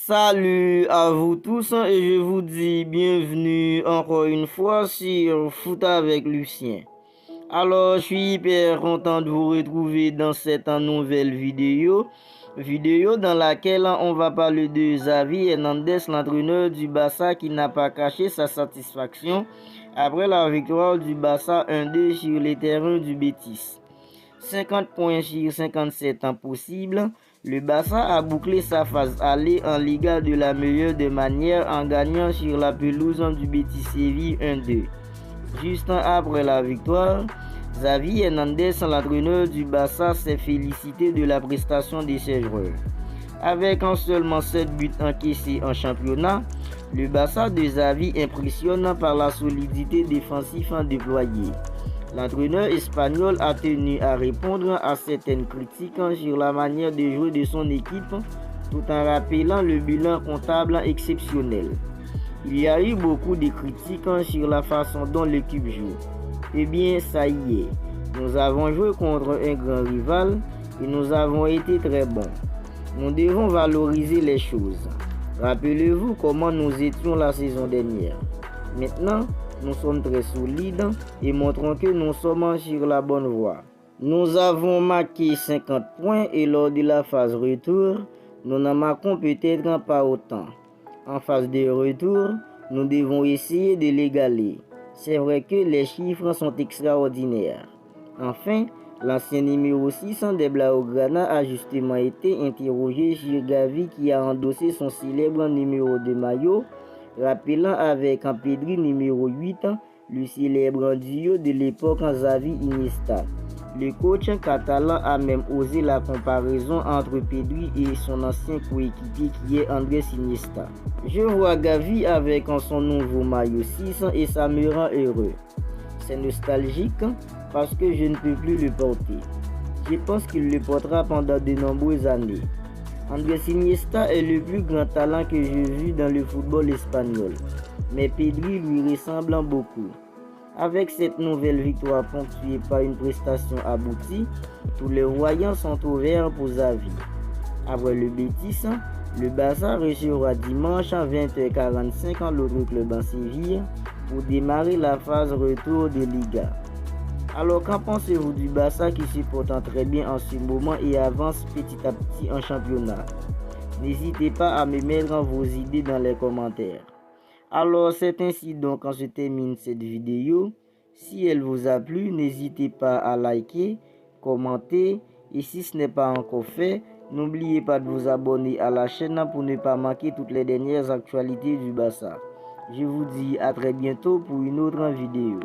Salut à vous tous et je vous dis bienvenue encore une fois sur Foot avec Lucien. Alors, je suis hyper content de vous retrouver dans cette nouvelle vidéo dans laquelle on va parler de Xavi Hernandez, l'entraîneur du Barça qui n'a pas caché sa satisfaction après la victoire du Barça 1-2 sur les terrains du Betis. 50 points sur 57 ans possibles, le Barça a bouclé sa phase aller en Liga de la meilleure des manières en gagnant sur la pelouse du Betis Séville 1-2. Juste après la victoire, Xavi Hernandez, l'entraîneur du Barça, s'est félicité de la prestation de ses joueurs. Avec en seulement 7 buts encaissés en championnat, le Barça de Xavi impressionne par la solidité défensive déployée. L'entraîneur espagnol a tenu à répondre à certaines critiques sur la manière de jouer de son équipe tout en rappelant le bilan comptable exceptionnel. Il y a eu beaucoup de critiques sur la façon dont l'équipe joue. Eh bien, ça y est, nous avons joué contre un grand rival et nous avons été très bons. Nous devons valoriser les choses. Rappelez-vous comment nous étions la saison dernière. Maintenant, nous sommes très solides et montrons que nous sommes sur la bonne voie. Nous avons marqué 50 points et lors de la phase retour, nous n'en marquons peut-être pas autant. En phase de retour, nous devons essayer de l'égaler. C'est vrai que les chiffres sont extraordinaires. Enfin, l'ancien numéro 6 des Blaugrana a justement été interrogé sur Gavi qui a endossé son célèbre numéro de maillot, rappelant avec un Pedri numéro 8 le célèbre duo de l'époque Xavi-Iniesta. Le coach catalan a même osé la comparaison entre Pedri et son ancien coéquipier qui est Andrés Iniesta. Je vois Gavi avec son nouveau maillot 6 et ça me rend heureux. C'est nostalgique parce que je ne peux plus le porter. Je pense qu'il le portera pendant de nombreuses années. Andrés Iniesta est le plus grand talent que j'ai vu dans le football espagnol, mais Pedri lui ressemble beaucoup. Avec cette nouvelle victoire ponctuée par une prestation aboutie, tous les voyants sont ouverts pour Xavi. Après le Betis, le Barça recevra dimanche à 20h45 l'autre club en Séville pour démarrer la phase retour de Liga. Alors qu'en pensez-vous du Barça qui se porte très bien en ce moment et avance petit à petit en championnat? N'hésitez pas à me mettre vos idées dans les commentaires. Alors c'est ainsi donc qu'on se termine cette vidéo. Si elle vous a plu, n'hésitez pas à liker, commenter et si ce n'est pas encore fait, n'oubliez pas de vous abonner à la chaîne pour ne pas manquer toutes les dernières actualités du Barça. Je vous dis à très bientôt pour une autre vidéo.